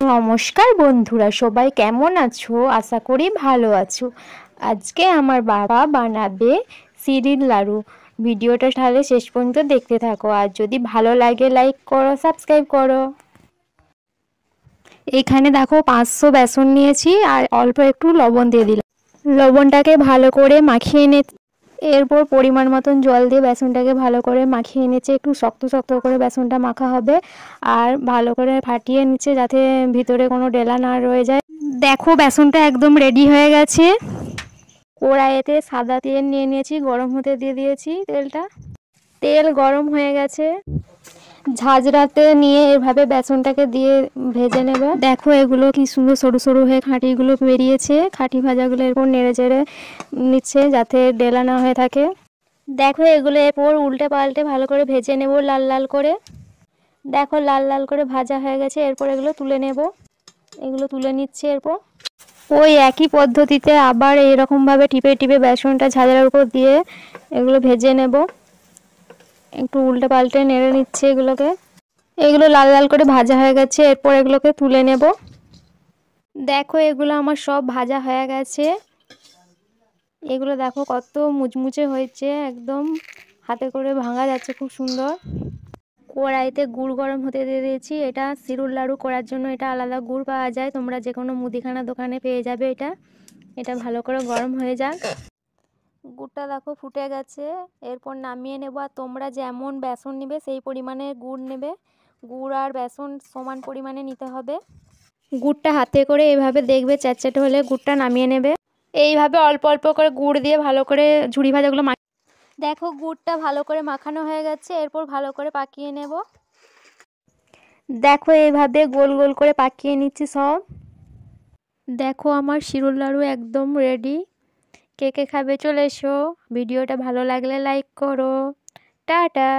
নমস্কার বন্ধুরা, সবাই কেমন আছো? আশা করি ভালো আছো। আজকে আমার বাবা বানাবে সিঁড়ির লাড়ু। ভিডিওটা তাহলে শেষ পর্যন্ত দেখতে থাকো, আর যদি ভালো লাগে লাইক করো, সাবস্ক্রাইব করো। এখানে দেখো 500 বেসন নিয়েছি আর অল্প একটু লবণ দিয়ে দিলাম। লবণটাকে ভালো করে মাখিয়ে নে। এরপর পরিমাণ মতন জল দিয়ে বেসনটাকে ভালো করে মাখিয়ে নিচ্ছে। একটু শক্ত শক্ত করে বেসনটা মাখা হবে আর ভালো করে ফাটিয়ে নিচ্ছে যাতে ভিতরে কোনো ডেলা না রয়ে যায়। দেখো বেসনটা একদম রেডি হয়ে গেছে। কড়াইতে সাদা তেল নিয়ে নিয়েছি, গরম হতে দিয়ে দিয়েছি তেলটা। তেল গরম হয়ে গেছে। ঝাঁঝরাতে নিয়ে এভাবে বেসনটাকে দিয়ে ভেজে নেবে। দেখো এগুলো কি সুন্দর সরু সরু হয়ে খাঁটিগুলো বেরিয়েছে। খাঁটি ভাজাগুলো এরপর নেড়ে চেড়ে নিচ্ছে যাতে ডেলা না হয়ে থাকে। দেখো এগুলো এরপর উল্টে পাল্টে ভালো করে ভেজে নেব লাল লাল করে। দেখো লাল লাল করে ভাজা হয়ে গেছে। এরপর এগুলো তুলে নেব। এগুলো তুলে নিচ্ছে। এরপর ওই একই পদ্ধতিতে আবার এইরকমভাবে টিপে টিপে বেসনটা ঝাঁঝরার উপর দিয়ে এগুলো ভেজে নেব। একটু উল্টে পাল্টে নেড়ে নিচ্ছে এগুলোকে। এগুলো লাল লাল করে ভাজা হয়ে গেছে। এরপর এগুলোকে তুলে নেব। দেখো এগুলো আমার সব ভাজা হয়ে গেছে। এগুলো দেখো কত মুচমুচে হয়েছে, একদম হাতে করে ভাঙা যাচ্ছে, খুব সুন্দর। কড়াইতে গুড় গরম হতে দিয়ে দিয়েছি। এটা সিঁড়ির লাড়ু করার জন্য এটা আলাদা গুড় পাওয়া যায়, তোমরা যে কোনো মুদিখানা দোকানে পেয়ে যাবে। এটা ভালো করে গরম হয়ে যাক। গুড়টা দেখো ফুটে গেছে। এরপর নামিয়ে নেব। আর তোমরা যেমন বেসন নেবে সেই পরিমাণে গুড় নেবে। গুড় আর বেসন সমান পরিমাণে নিতে হবে। গুড়টা হাতে করে এভাবে দেখবে চ্যাটচ্যাটে হলে গুড়টা নামিয়ে নেবে। এইভাবে অল্প অল্প করে গুড় দিয়ে ভালো করে ঝুড়ি ভাজাগুলো দেখো গুড়টা ভালো করে মাখানো হয়ে গেছে। এরপর ভালো করে পাকিয়ে নেব। দেখো এইভাবে গোল গোল করে পাকিয়ে নিচ্ছি সব। দেখো আমার সিঁড়ির লাড়ু একদম রেডি। কে কে খাবে চলে এসো। ভিডিওটা ভালো লাগলে লাইক করো। টাটা।